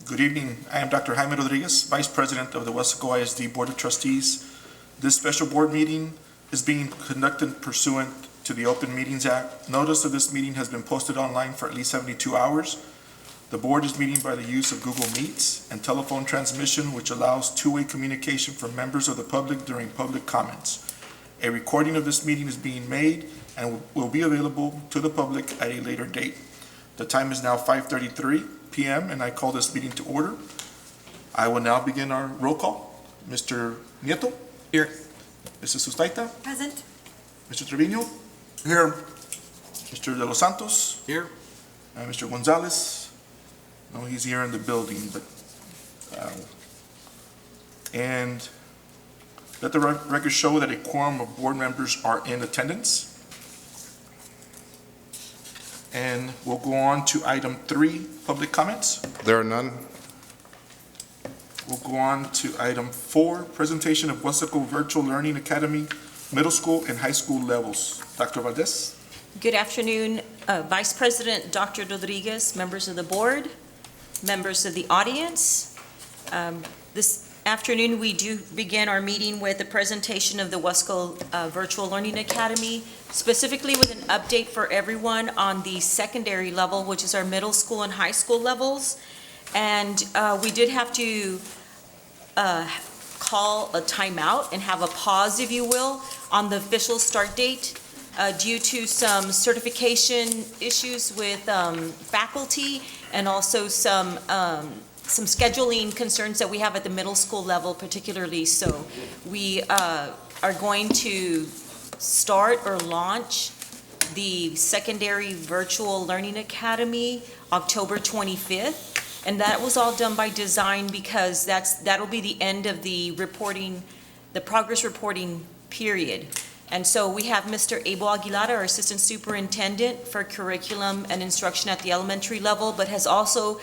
Good evening. I am Dr. Jaime Rodriguez, Vice President of the Weslaco ISD Board of Trustees. This special board meeting is being conducted pursuant to the Open Meetings Act. Notice of this meeting has been posted online for at least 72 hours. The board is meeting by the use of Google Meets and telephone transmission, which allows two-way communication from members of the public during public comments. A recording of this meeting is being made and will be available to the public at a later date. The time is now 5:33 p.m. and I call this meeting to order. I will now begin our roll call. Mr. Nieto? Here. Mrs. Sustaita? Present. Mr. Trevino? Here. Mr. De Los Santos? Here. Mr. Gonzalez? No, he's here in the building, but, and let the record show that a quorum of board members are in attendance. And we'll go on to item 3, public comments. There are none. We'll go on to item 4, presentation of Weslaco Virtual Learning Academy, middle school and high school levels. Dr. Valdez? Good afternoon, Vice President Dr. Rodriguez, members of the board, members of the audience. This afternoon, we do begin our meeting with a presentation of the Weslaco Virtual Learning Academy, specifically with an update for everyone on the secondary level, which is our middle school and high school levels. And we did have to call a timeout and have a pause, if you will, on the official start date due to some certification issues with faculty and also some scheduling concerns that we have at the middle school level particularly. So we are going to start or launch the Secondary Virtual Learning Academy October 25th. And that was all done by design because that'll be the end of the reporting, the progress reporting period. And so we have Mr. Abel Aguilar, our Assistant Superintendent for Curriculum and Instruction at the elementary level, but has also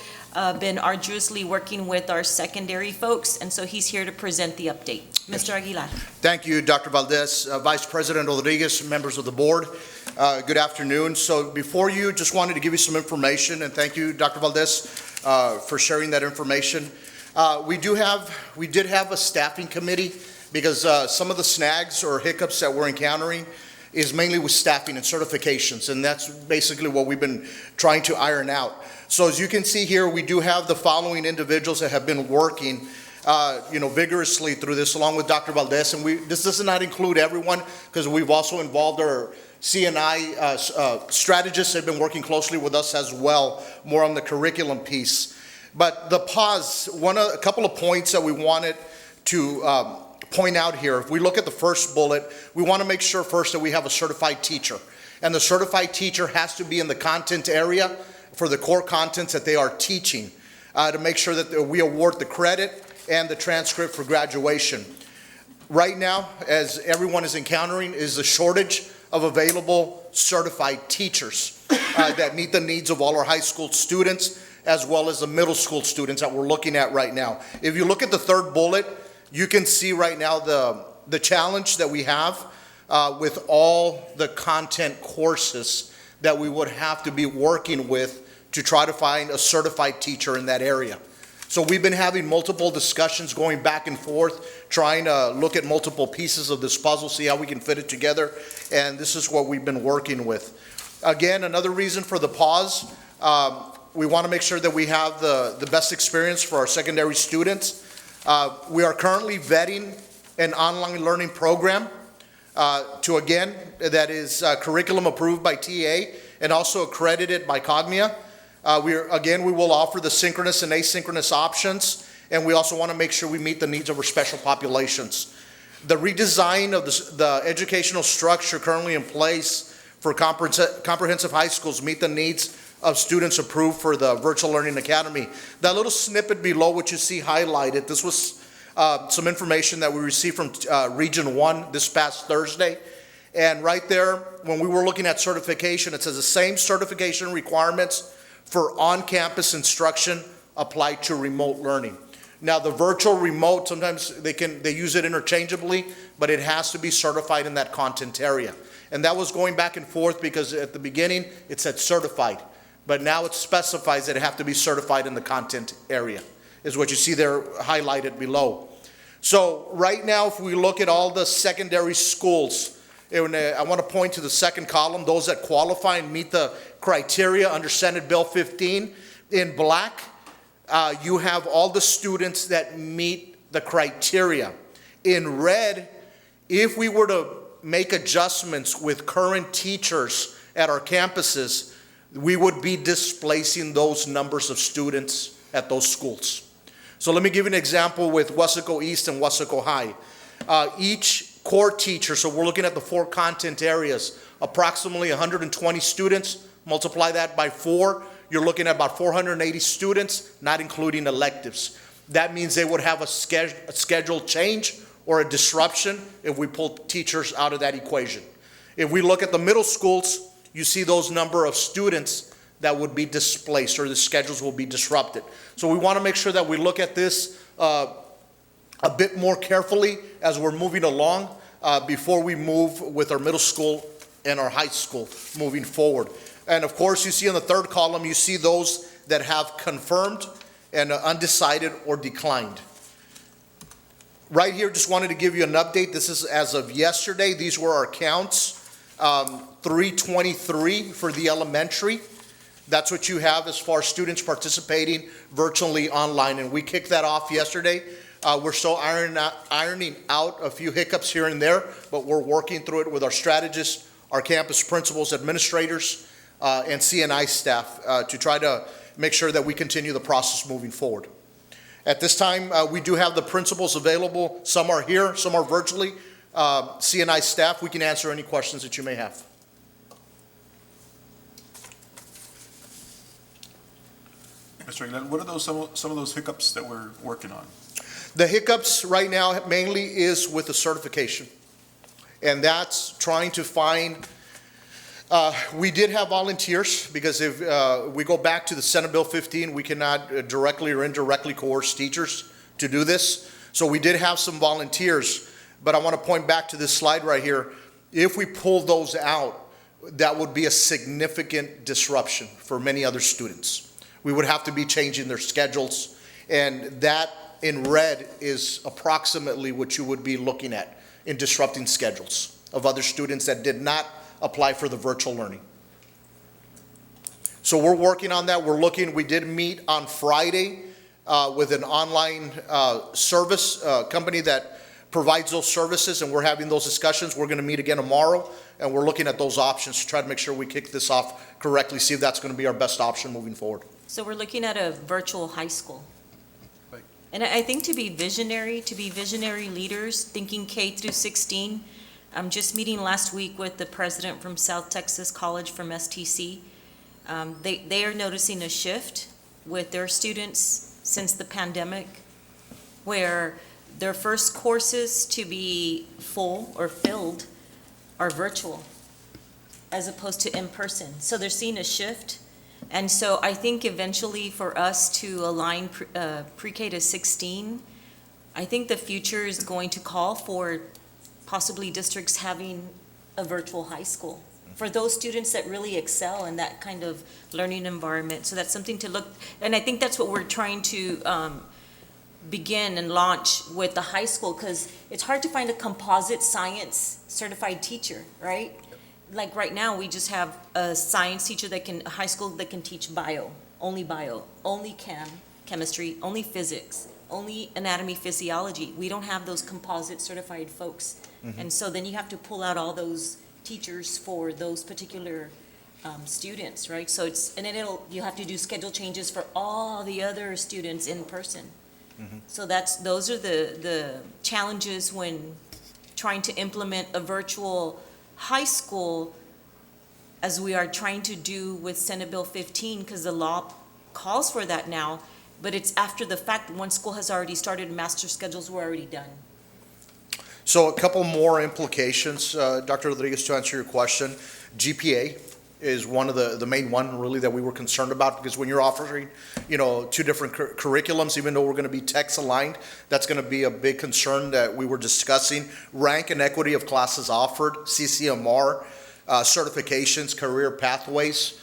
been arduously working with our secondary folks, and so he's here to present the update. Mr. Aguilar. Thank you, Dr. Valdez, Vice President Rodriguez, members of the board. Good afternoon. So before you, just wanted to give you some information, and thank you, Dr. Valdez, for sharing that information. We did have a staffing committee because some of the snags or hiccups that we're encountering is mainly with staffing and certifications, and that's basically what we've been trying to iron out. So as you can see here, we do have the following individuals that have been working vigorously through this, along with Dr. Valdez, and this does not include everyone because we've also involved our C&I strategists have been working closely with us as well, more on the curriculum piece. But the pause, a couple of points that we wanted to point out here. If we look at the first bullet, we want to make sure first that we have a certified teacher. And the certified teacher has to be in the content area for the core contents that they are teaching to make sure that we award the credit and the transcript for graduation. Right now, as everyone is encountering, is the shortage of available certified teachers that meet the needs of all our high school students as well as the middle school students that we're looking at right now. If you look at the third bullet, you can see right now the challenge that we have with all the content courses that we would have to be working with to try to find a certified teacher in that area. So we've been having multiple discussions going back and forth, trying to look at multiple pieces of this puzzle, see how we can fit it together, and this is what we've been working with. Again, another reason for the pause, we want to make sure that we have the best experience for our secondary students. We are currently vetting an online learning program that is curriculum approved by TA and also accredited by Cognia. We will offer the synchronous and asynchronous options, and we also want to make sure we meet the needs of our special populations. The redesign of the educational structure currently in place for comprehensive high schools meet the needs of students approved for the Virtual Learning Academy. That little snippet below what you see highlighted, this was some information that we received from Region 1 this past Thursday. And right there, when we were looking at certification, it says the same certification requirements for on-campus instruction apply to remote learning. Now, the virtual remote, sometimes they use it interchangeably, but it has to be certified in that content area. And that was going back and forth because at the beginning it said certified. but now it specifies that it have to be certified in the content area. is what you see there highlighted below. So right now, if we look at all the secondary schools, and I want to point to the second column, those that qualify and meet the criteria under Senate Bill 15. In black, you have all the students that meet the criteria. In red, if we were to make adjustments with current teachers at our campuses, we would be displacing those numbers of students at those schools. So let me give you an example with Weslaco East and Weslaco High. Each core teacher, so we're looking at the 4 content areas, approximately 120 students, multiply that by 4, you're looking at about 480 students, not including electives. That means they would have a schedule change or a disruption if we pull teachers out of that equation. If we look at the middle schools, you see those number of students that would be displaced or the schedules will be disrupted. So we want to make sure that we look at this a bit more carefully as we're moving along before we move with our middle school and our high school moving forward. And of course, you see in the third column, you see those that have confirmed and undecided or declined. Right here, just wanted to give you an update. This is as of yesterday. These were our counts. 323 for the elementary. That's what you have as far as students participating virtually online. And we kicked that off yesterday. We're still ironing out a few hiccups here and there, but we're working through it with our strategists, our campus principals, administrators, and CNI staff to try to make sure that we continue the process moving forward. At this time, we do have the principals available. Some are here, some are virtually. CNI staff, we can answer any questions that you may have. Mr. Aguilar, what are some of those hiccups that we're working on? The hiccups right now mainly is with the certification. And that's trying to find, we did have volunteers because if we go back to the Senate Bill 15, we cannot directly or indirectly coerce teachers to do this. So we did have some volunteers, but I want to point back to this slide right here. If we pull those out, that would be a significant disruption for many other students. We would have to be changing their schedules, and that in red is approximately what you would be looking at in disrupting schedules of other students that did not apply for the virtual learning. So we're working on that. We're looking, we did meet on Friday with an online service company that provides those services, and we're having those discussions. We're going to meet again tomorrow, and we're looking at those options to try to make sure we kick this off correctly, see if that's going to be our best option moving forward. So we're looking at a virtual high school. Right. And I think to be visionary leaders, thinking K through 16. I'm just meeting last week with the president from South Texas College from STC. They are noticing a shift with their students since the pandemic, where their first courses to be full or filled are virtual as opposed to in person. So they're seeing a shift. And so I think eventually for us to align pre-K to 16, I think the future is going to call for possibly districts having a virtual high school for those students that really excel in that kind of learning environment. So that's something to look, and I think that's what we're trying to begin and launch with the high school, because it's hard to find a composite science certified teacher, right? Like right now, we just have a science teacher a high school that can teach bio, only chemistry, only physics, only anatomy, physiology. We don't have those composite certified folks. Mm-hmm. And so then you have to pull out all those teachers for those particular students, right? So you have to do schedule changes for all the other students in person. Mm-hmm. So those are the challenges when trying to implement a virtual high school, as we are trying to do with Senate Bill 15, because the law calls for that now, but it's after the fact. One school has already started, master schedules were already done. So a couple more implications, Dr. Rodriguez, to answer your question. GPA is one of the main one really that we were concerned about, because when you're offering, two different curriculums, even though we're going to be text aligned, that's going to be a big concern that we were discussing. Rank and equity of classes offered, CCMR, certifications, career pathways,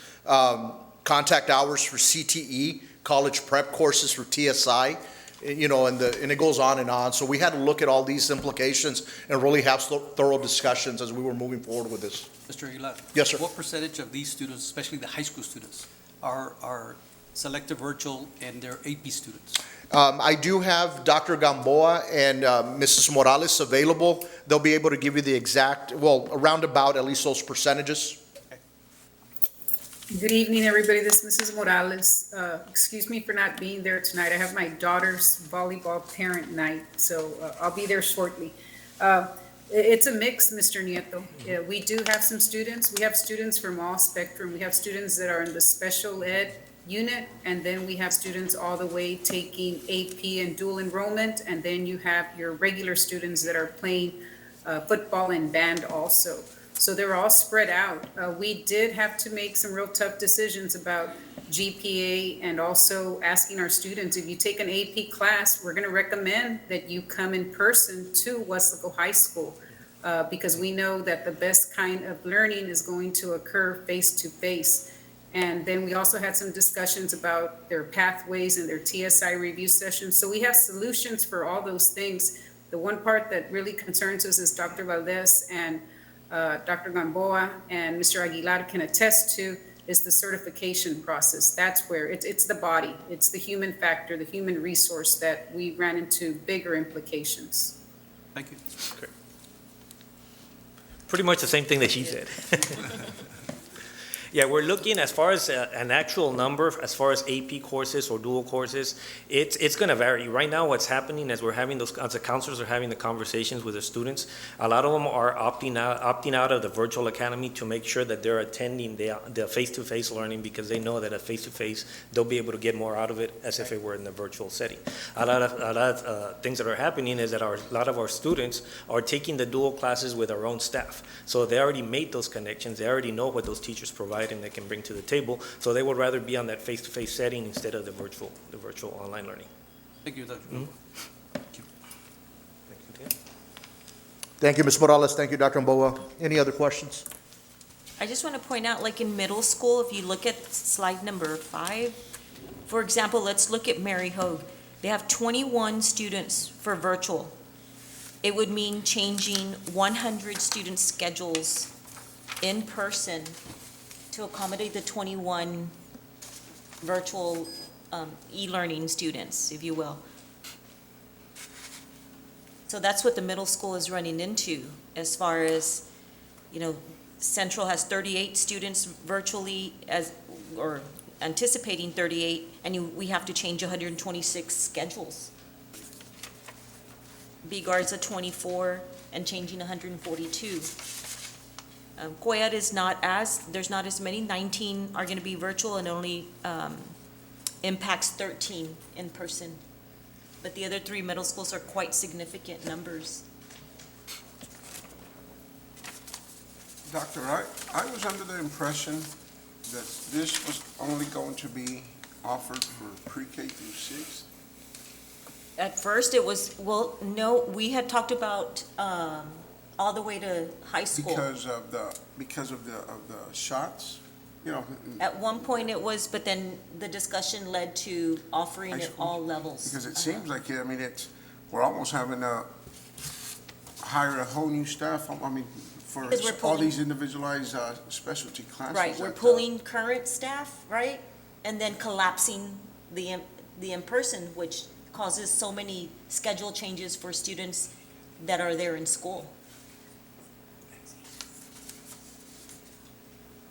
contact hours for CTE, college prep courses for TSI, and it goes on and on. So we had to look at all these implications and really have thorough discussions as we were moving forward with this. Mr. Aguilar? Yes, sir. What percentage of these students, especially the high school students, are selective virtual and they're AP students? I do have Dr. Gamboa and Mrs. Morales available. They'll be able to give you the exact, around about at least those percentages. Good evening, everybody. This is Mrs. Morales. Excuse me for not being there tonight. I have my daughter's volleyball parent night, so I'll be there shortly. It's a mix, Mr. Nieto. Yeah, we do have some students. We have students from all spectrum. We have students that are in the special ed unit, and then we have students all the way taking AP and dual enrollment, and then you have your regular students that are playing football and band also. So they're all spread out. We did have to make some real tough decisions about GPA and also asking our students, if you take an AP class, we're going to recommend that you come in person to Weslaco High School because we know that the best kind of learning is going to occur face-to-face. And then we also had some discussions about their pathways and their TSI review sessions. So we have solutions for all those things. The one part that really concerns us is Dr. Valdez and Dr. Gamboa and Mr. Aguilar can attest to is the certification process. That's where it's the body, it's the human factor, the human resource that we ran into bigger implications. Thank you. Pretty much the same thing that she said. Yeah, we're looking as far as an actual number, as far as AP courses or dual courses, it's going to vary. Right now, what's happening as we're having those, as the counselors are having the conversations with the students, a lot of them are opting out of the virtual academy to make sure that they're attending the face-to-face learning because they know that at face-to-face, they'll be able to get more out of it as if it were in the virtual setting. A lot of things that are happening is that a lot of our students are taking the dual classes with our own staff. So they already made those connections. They already know what those teachers provide and they can bring to the table. So they would rather be on that face-to-face setting instead of the virtual online learning. Thank you, Dr. Mm-hmm. Thank you, Ms. Morales. Thank you, Dr. Gamboa. Any other questions? I just want to point out, like in middle school, if you look at slide number 5, for example, let's look at Mary Hogue. They have 21 students for virtual. It would mean changing 100 student schedules in person to accommodate the 21 virtual e-learning students, if you will. So that's what the middle school is running into as far as, Central has 38 students virtually or anticipating 38, and we have to change 126 schedules. B-Guard's at 24 and changing 142. KWES is there's not as many, 19 are going to be virtual and only impacts 13 in person. But the other 3 middle schools are quite significant numbers. Doctor, I was under the impression that this was only going to be offered for pre-K through 6. At first, it was, no, we had talked about all the way to high school. Because of the shots, At one point it was, but then the discussion led to offering at all levels. because it seems like we're almost having to hire a whole new staff. For Because we're all pulling- these individualized specialty classes. Right, we're pulling current staff, right? And then collapsing the in-person, which causes so many schedule changes for students that are there in school.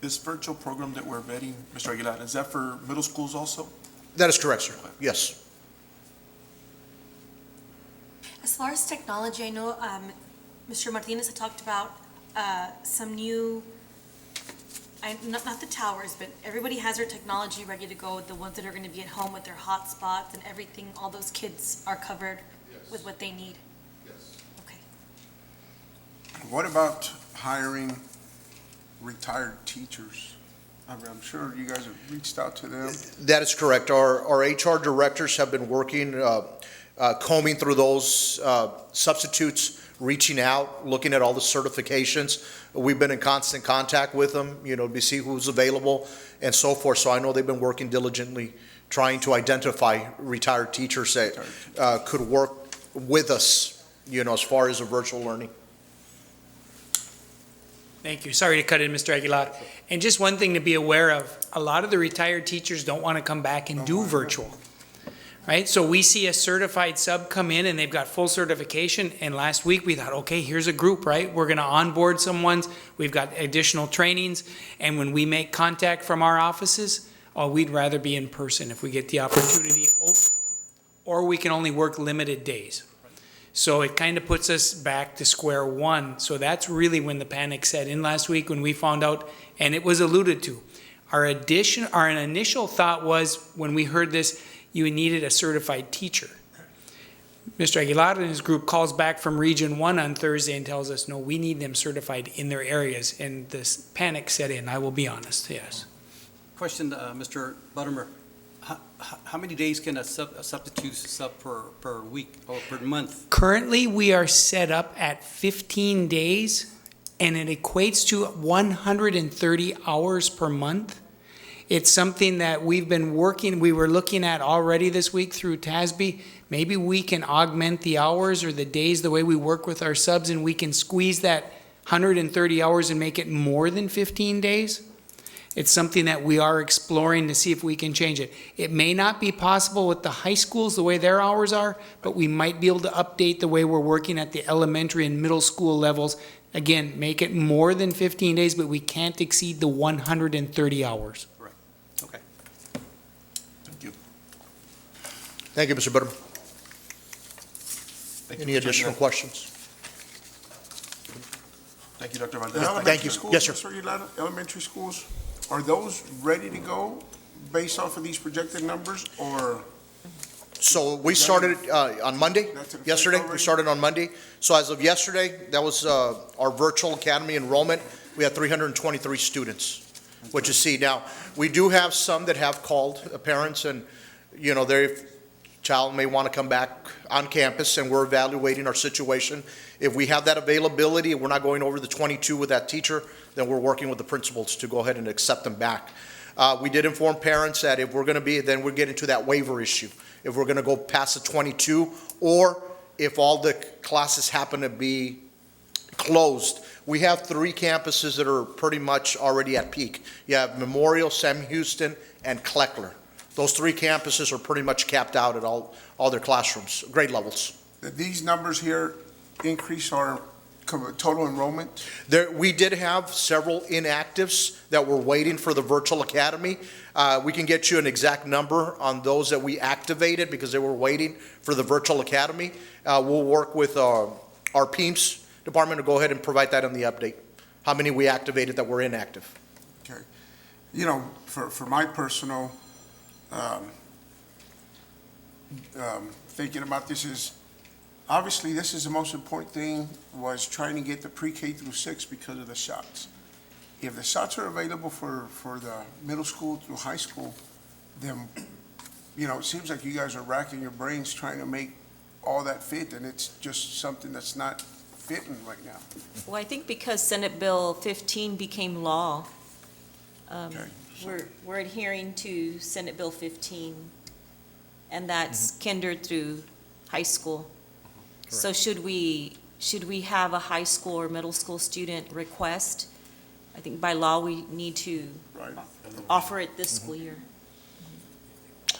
This virtual program that we're vetting, Mr. Aguilar, is that for middle schools also? That is correct, sir. Yes. As far as technology, I know Mr. Martinez had talked about some new, not the towers, but everybody has their technology ready to go, the ones that are going to be at home with their hotspots and everything, all those kids are covered with what they need. Yes. Okay. What about hiring retired teachers? I'm sure you guys have reached out to them. That is correct. Our HR directors have been working, combing through those substitutes, reaching out, looking at all the certifications. We've been in constant contact with them, to see who's available and so forth. So I know they've been working diligently trying to identify retired teachers that could work with us, as far as a virtual learning. Thank you. Sorry to cut in, Mr. Aguilar. And just one thing to be aware of, a lot of the retired teachers don't want to come back and do virtual, right? So we see a certified sub come in and they've got full certification, and last week we thought, okay, here's a group, right? We're going to onboard someone, we've got additional trainings, and when we make contact from our offices, we'd rather be in person if we get the opportunity, or we can only work limited days. So it kind of puts us back to square one. So that's really when the panic set in last week, when we found out, and it was alluded to. Our initial thought was, when we heard this, you needed a certified teacher. Mr. Aguilar and his group calls back from Region 1 on Thursday and tells us, no, we need them certified in their areas. And this panic set in, I will be honest, yes. Question, Mr. Buttermer. How many days can a substitute sub per week or per month? Currently, we are set up at 15 days, and it equates to 130 hours per month. It's something that we were looking at already this week through TASB. Maybe we can augment the hours or the days the way we work with our subs, and we can squeeze that 130 hours and make it more than 15 days. It's something that we are exploring to see if we can change it. It may not be possible with the high schools, the way their hours are, but we might be able to update the way we're working at the elementary and middle school levels. Again, make it more than 15 days, but we can't exceed the 130 hours. Right. Okay. Thank you. Thank you, Mr. Butterman. Thank you, Any Mr. additional Aguilar. questions? Thank you, Dr. Valdez. The Thank you. elementary schools, Yes, sir. Mr. Aguilar, elementary schools, are those ready to go based off of these projected numbers, or? So we started on Monday, That's in effect yesterday, we already? started on Monday. So as of yesterday, that was our virtual academy enrollment. We had 323 students, which you see. Now, we do have some that have called parents, and, their child may want to come back on campus, and we're evaluating our situation. If we have that availability and we're not going over the 22 with that teacher, then we're working with the principals to go ahead and accept them back. We did inform parents that if we're going to be, then we're getting to that waiver issue. If we're going to go past the 22, or if all the classes happen to be closed. We have 3 campuses that are pretty much already at peak. You have Memorial, Sam Houston, and Kleckler. Those 3 campuses are pretty much capped out at all their classrooms, grade levels. These numbers here increase our total enrollment? We did have several inactives that were waiting for the virtual academy. We can get you an exact number on those that we activated because they were waiting for the virtual academy. We'll work with our PEMS department to go ahead and provide that in the update, how many we activated that were inactive. Okay. For my personal thinking about this is, obviously, this is the most important thing, was trying to get the pre-K through 6 because of the shots. If the shots are available for the middle school through high school, then, it seems like you guys are racking your brains trying to make all that fit, and it's just something that's not fitting right now. Well, I think because Senate Bill 15 became law, Okay. we're adhering to Senate Bill 15, and that's kinder through high school. So should we have a high school or middle school student request? I think by law, we need to Right. offer it this school year.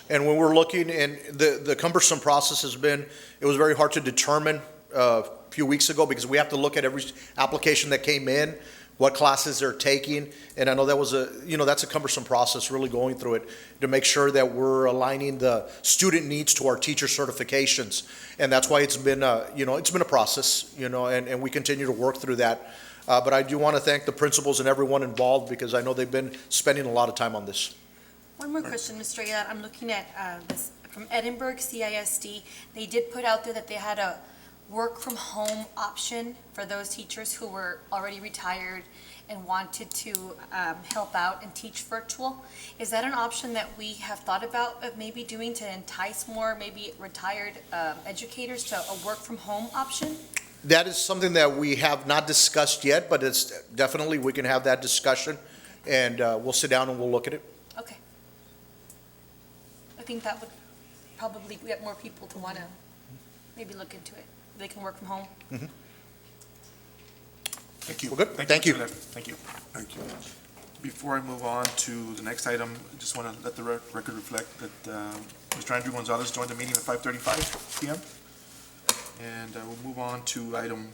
And when we're looking, and the cumbersome process has been, it was very hard to determine a few weeks ago because we have to look at every application that came in, what classes they're taking. And I know that was that's a cumbersome process, really going through it to make sure that we're aligning the student needs to our teacher certifications. And that's why it's been a process, and we continue to work through that. But I do want to thank the principals and everyone involved because I know they've been spending a lot of time on this. One more question, Mr. Aguilar. I'm looking at this from Edinburgh CISD. They did put out there that they had a work from home option for those teachers who were already retired and wanted to help out and teach virtual. Is that an option that we have thought about of maybe doing to entice more maybe retired educators to a work from home option? That is something that we have not discussed yet, but it's definitely, we can have that discussion, and we'll sit down and we'll look at it. Okay. I think that would probably get more people to want to maybe look into it. They can work from home. Thank you. Well, good. Thank you. Mr. Left. Thank you. Thank you. Before I move on to the next item, I just want to let the record reflect that Mr. Andrew Gonzalez joined the meeting at 5:35 PM. And we'll move on to item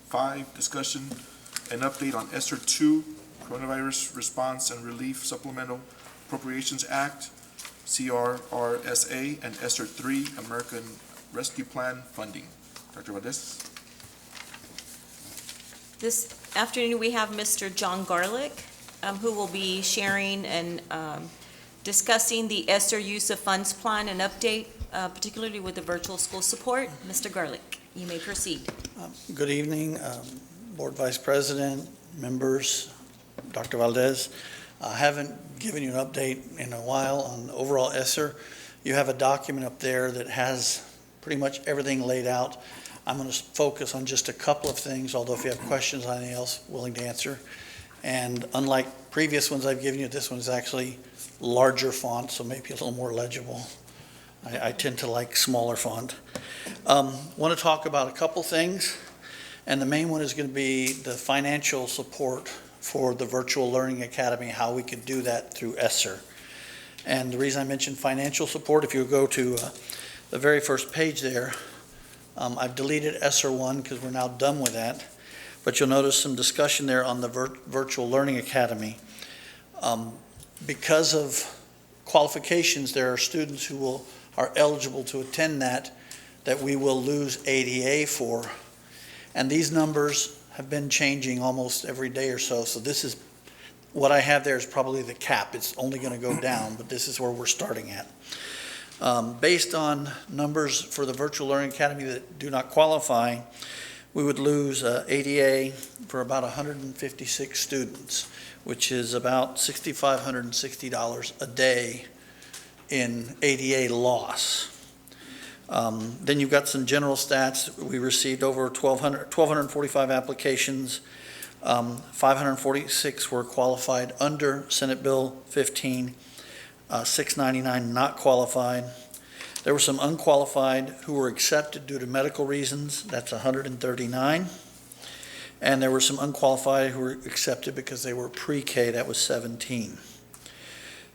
5, discussion and update on ESSER 2, Coronavirus Response and Relief Supplemental Appropriations Act, CRRSA, and ESSER 3, American Rescue Plan funding. Dr. Valdez? This afternoon, we have Mr. John Garlick, who will be sharing and discussing the ESSER use of funds plan and update, particularly with the virtual school support. Mr. Garlick, you may proceed. Good evening, Board Vice President, members, Dr. Valdez. I haven't given you an update in a while on overall ESSER. You have a document up there that has pretty much everything laid out. I'm going to focus on just a couple of things, although if you have questions on anything else, willing to answer. And unlike previous ones I've given you, this one is actually larger font, so maybe a little more legible. I tend to like smaller font. Want to talk about a couple things, and the main one is going to be the financial support for the Virtual Learning Academy, how we could do that through ESSER. And the reason I mentioned financial support, if you go to the very first page there, I've deleted ESSER 1 because we're now done with that, but you'll notice some discussion there on the Virtual Learning Academy. Because of qualifications, there are students who are eligible to attend that we will lose ADA for. And these numbers have been changing almost every day or so. So this is, what I have there is probably the cap. It's only going to go down, but this is where we're starting at. Based on numbers for the Virtual Learning Academy that do not qualify, we would lose ADA for about 156 students, which is about $6,560 a day in ADA loss. Then you've got some general stats. We received over 1,245 applications. 546 were qualified under Senate Bill 15. 699 not qualified. There were some unqualified who were accepted due to medical reasons. That's 139. And there were some unqualified who were accepted because they were pre-K. That was 17.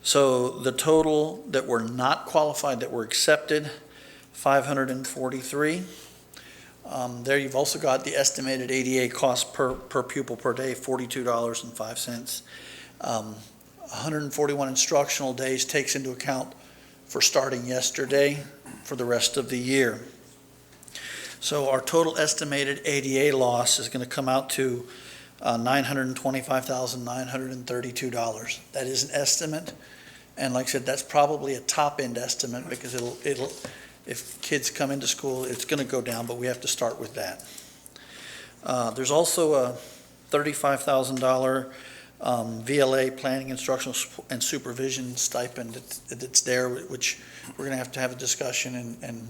So the total that were not qualified that were accepted, 543. There you've also got the estimated ADA cost per pupil per day, $42.05. 141 instructional days takes into account for starting yesterday for the rest of the year. So our total estimated ADA loss is going to come out to $925,932. That is an estimate, and like I said, that's probably a top-end estimate because it'll if kids come into school, it's going to go down, but we have to start with that. There's also a $35,000 VLA, planning, instructional, and supervision stipend that's there, which we're going to have a discussion and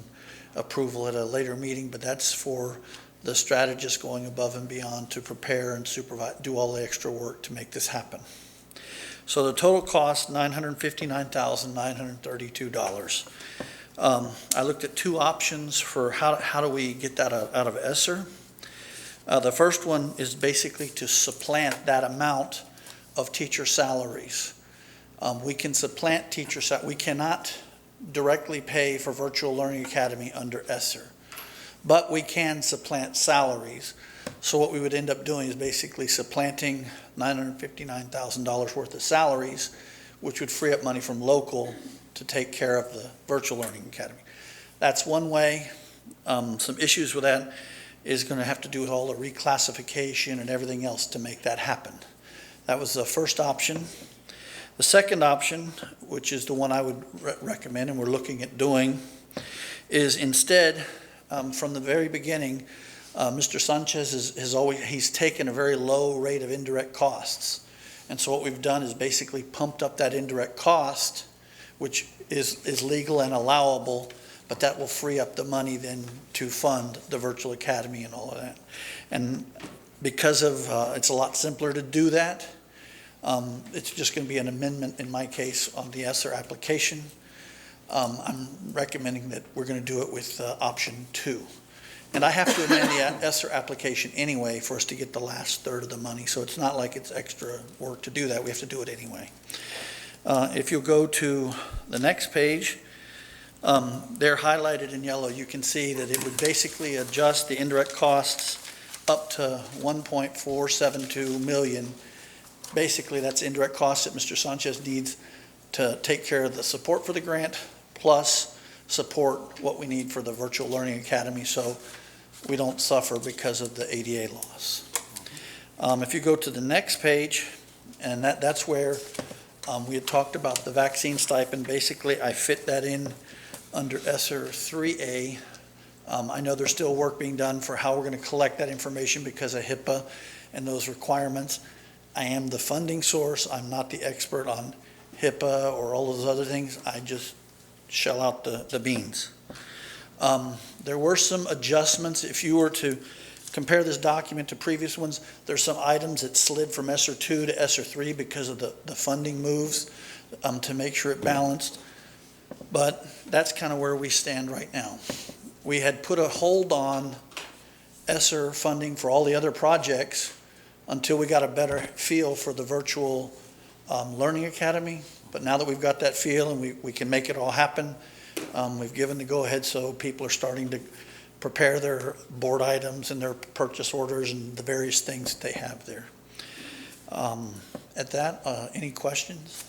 approval at a later meeting, but that's for the strategist going above and beyond to prepare and supervise, do all the extra work to make this happen. So the total cost, $959,932. I looked at two options for how do we get that out of ESSER. The first one is basically to supplant that amount of teacher salaries. We can supplant teacher salaries. We cannot directly pay for Virtual Learning Academy under ESSER, but we can supplant salaries. So what we would end up doing is basically supplanting $959,000 worth of salaries, which would free up money from local to take care of the Virtual Learning Academy. That's one way. Some issues with that is going to have to do with all the reclassification and everything else to make that happen. That was the first option. The second option, which is the one I would recommend and we're looking at doing, is instead, from the very beginning, Mr. Sanchez he's taken a very low rate of indirect costs. And so what we've done is basically pumped up that indirect cost, which is legal and allowable, but that will free up the money then to fund the Virtual Academy and all of that. And because of, it's a lot simpler to do that, it's just going to be an amendment in my case on the ESSER application. I'm recommending that we're going to do it with option 2. And I have to amend the ESSER application anyway for us to get the last third of the money, so it's not like it's extra work to do that. We have to do it anyway. If you'll go to the next page, they're highlighted in yellow. You can see that it would basically adjust the indirect costs up to 1.472 million. Basically, that's indirect costs that Mr. Sanchez needs to take care of the support for the grant, plus support what we need for the Virtual Learning Academy, so we don't suffer because of the ADA loss. If you go to the next page, and that's where we had talked about the vaccine stipend. Basically, I fit that in under ESSER 3A. I know there's still work being done for how we're going to collect that information because of HIPAA and those requirements. I am the funding source. I'm not the expert on HIPAA or all those other things. I just shell out the beans. There were some adjustments. If you were to compare this document to previous ones, there's some items that slid from ESSER 2 to ESSER 3 because of the funding moves to make sure it balanced. But that's kind of where we stand right now. We had put a hold on ESSER funding for all the other projects until we got a better feel for the Virtual Learning Academy. But now that we've got that feel and we can make it all happen, we've given the go-ahead, so people are starting to prepare their board items and their purchase orders and the various things that they have there. At that, any questions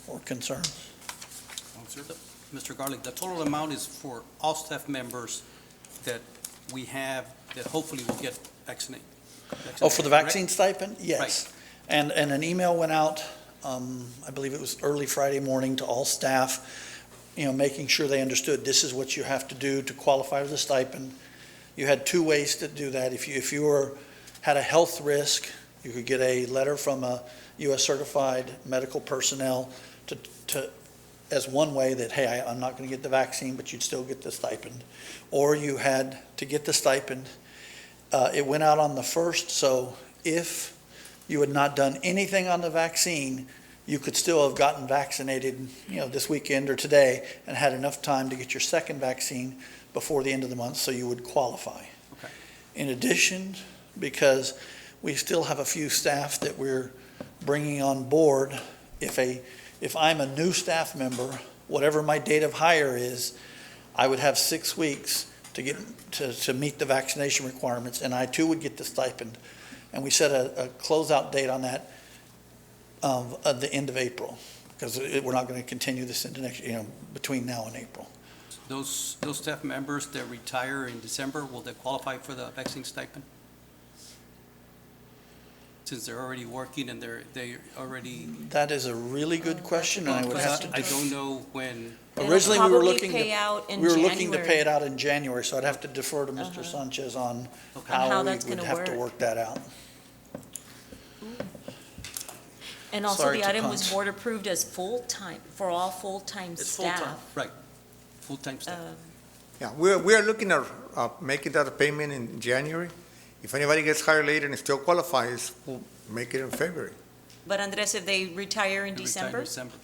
or concerns? Mr. Garlick, the total amount is for all staff members that we have that hopefully will get vaccinated. Oh, for the correct? vaccine stipend? Yes. Right. And an email went out, I believe it was early Friday morning, to all staff, making sure they understood this is what you have to do to qualify for the stipend. You had 2 ways to do that. If you had a health risk, you could get a letter from a U.S. certified medical personnel as one way that, hey, I'm not going to get the vaccine, but you'd still get the stipend. Or you had to get the stipend. It went out on the 1st, so if you had not done anything on the vaccine, you could still have gotten vaccinated, this weekend or today and had enough time to get your second vaccine before the end of the month, so you would qualify. Okay. In addition, because we still have a few staff that we're bringing on board, if I'm a new staff member, whatever my date of hire is, I would have 6 weeks to get to meet the vaccination requirements, and I too would get the stipend. And we set a closeout date on that at the end of April, because we're not going to continue this into next, between now and April. Those staff members that retire in December, will they qualify for the vaccine stipend? Since they're already working and they already. That is a really good question, and I would have to. I don't know when. Originally, we were looking to pay it out in January, so I'd have to defer to Mr. Sanchez on how we would have to work that out. And also Sorry the to item was punt. board approved as full-time, for all full-time It's full-time. staff. Right, full-time staff. Yeah, we are looking at making that a payment in January. If anybody gets hired later and still qualifies, we'll make it in February. But Andres, if they retire in They retire December, in December.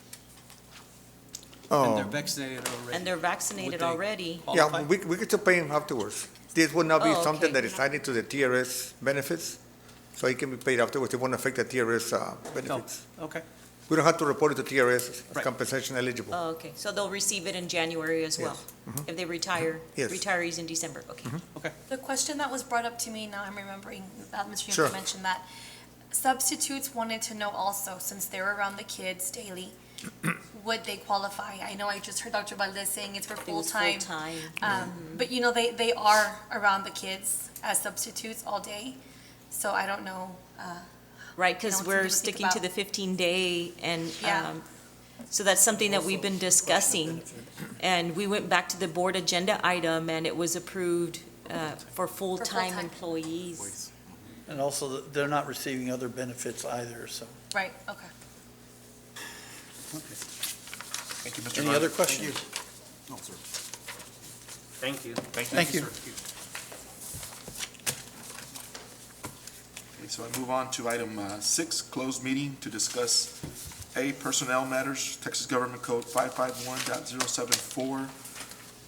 And they're Oh, vaccinated already. and they're vaccinated Would they already, qualify? yeah, we could still pay him afterwards. This would not be Oh, something okay. that is tied into the TRS benefits, so it can be paid afterwards. It won't affect the TRS benefits. Okay, We don't have to report it to TRS as Right. compensation eligible. oh, okay, so they'll receive it in January as well? If they retire, Yes. retirees in December, okay. The question that was brought up to me, now I'm remembering, Mr. Sure. Yunque mentioned that, substitutes wanted to know also, since they're around the kids daily, would they qualify? I know I just heard Dr. Valdez saying it's for It was full-time. full-time. But they are around the kids as substitutes all day, so I don't know. Right, because Now it's we're something to think sticking to about. the 15-day, and Yeah. so that's something that we've been discussing. And we went back to the board agenda item, and it was approved for full-time full-time. employees. And also, they're not receiving other benefits either, so. Right, okay. Thank you, Mr. Any Garland. other questions? No, sir. Thank you. Thank you. sir. Okay, so I move on to item 6, closed meeting to discuss A, Personnel Matters, Texas Government Code 551.074.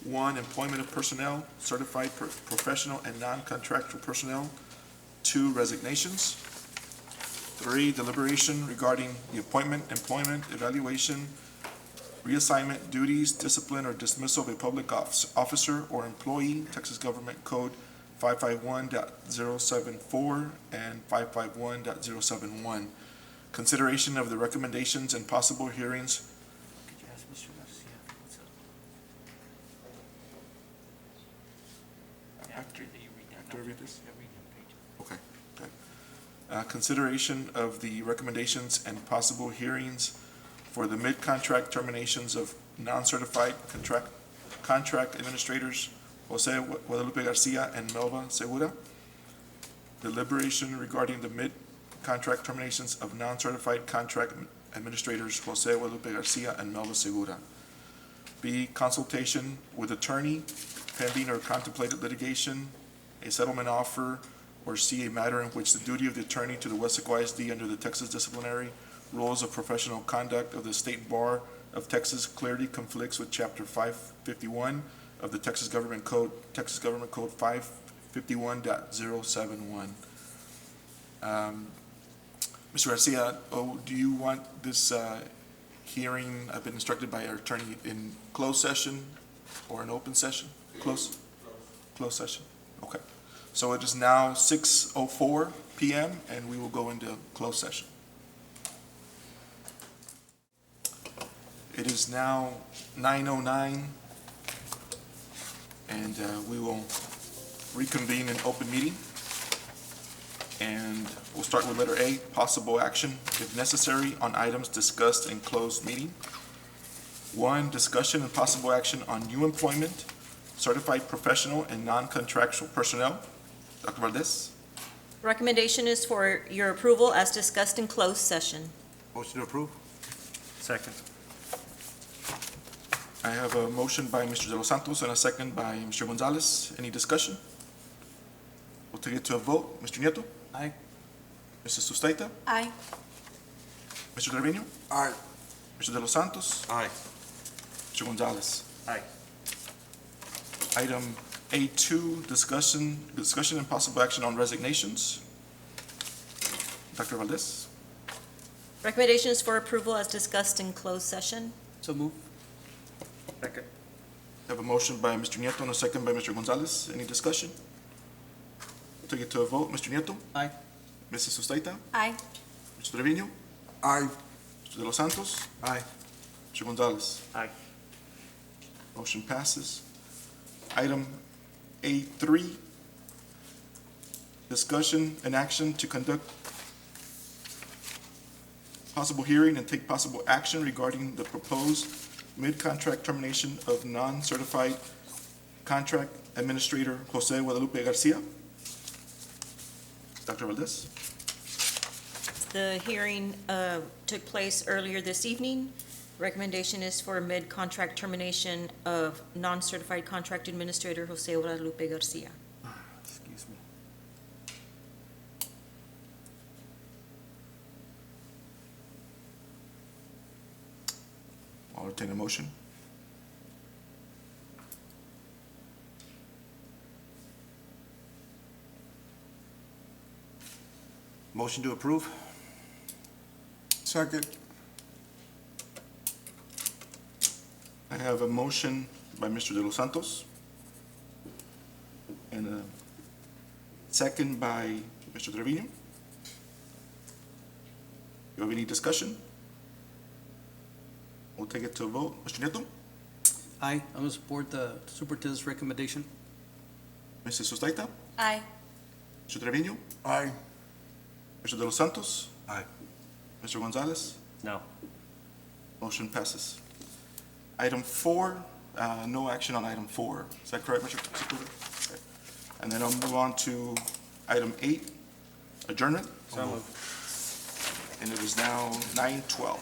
1, Employment of Personnel, Certified Professional and Non-Contractual Personnel. 2, Resignations. 3, Deliberation regarding the appointment, employment, evaluation, reassignment, duties, discipline, or dismissal of a public officer or employee, Texas Government Code 551.074 and 551.071. Consideration of the recommendations and possible hearings. After I read this? Okay, good. Consideration of the recommendations and possible hearings for the mid-contract terminations of non-certified contract administrators Jose Guadalupe Garcia and Melba Segura. Deliberation regarding the mid-contract terminations of non-certified contract administrators Jose Guadalupe Garcia and Melba Segura. B, consultation with attorney pending or contemplated litigation, a settlement offer, or C, a matter in which the duty of the attorney to the Weslaco ISD under the Texas Disciplinary Rules of Professional Conduct of the State Bar of Texas clearly conflicts with Chapter 551 of the Texas Government Code 551.071. Mr. Garcia, do you want this hearing, I've been instructed by our attorney, in closed session or an open session? Closed session? Okay. So it is now 6:04 p.m. and we will go into closed session. It is now 9:09 and we will reconvene in open meeting. And we'll start with letter A, possible action, if necessary, on items discussed in closed meeting. 1, discussion and possible action on new employment, certified professional and non-contractual personnel. Dr. Valdez? Recommendation is for your approval as discussed in closed session. Motion to approve. Second. I have a motion by Mr. De Los Santos and a second by Mr. Gonzalez. Any discussion? We'll take it to a vote. Mr. Nieto? Aye. Mrs. Sustaita? Aye. Mr. Trevino? Aye. Mr. De Los Santos? Aye. Mr. Gonzalez? Aye. Item A2, discussion and possible action on resignations. Dr. Valdez? Recommendation is for approval as discussed in closed session. So move. Second. I have a motion by Mr. Nieto and a second by Mr. Gonzalez. Any discussion? We'll take it to a vote. Mr. Nieto? Aye. Mrs. Sustaita? Aye. Mr. Trevino? Aye. Mr. De Los Santos? Aye. Mr. Gonzalez? Aye. Motion passes. Item A3, discussion and action to conduct possible hearing and take possible action regarding the proposed mid-contract termination of non-certified contract administrator Jose Guadalupe Garcia. Dr. Valdez? The hearing took place earlier this evening. Recommendation is for mid-contract termination of non-certified contract administrator Jose Guadalupe Garcia. Excuse me. I'll entertain a motion. Motion to approve? Second. I have a motion by Mr. De Los Santos and a second by Mr. Trevino. You have any discussion? We'll take it to a vote. Mr. Nieto? Aye. I'm going to support the superintendent's recommendation. Mrs. Sustaita? Aye. Mr. Trevino? Aye. Mr. De Los Santos? Aye. Mr. Gonzalez? No. Motion passes. Item 4, no action on item 4. Is that correct, Mr. Sepulveda? Okay. And then I'll move on to item 8, adjournment. So moved. And it is now 9:12.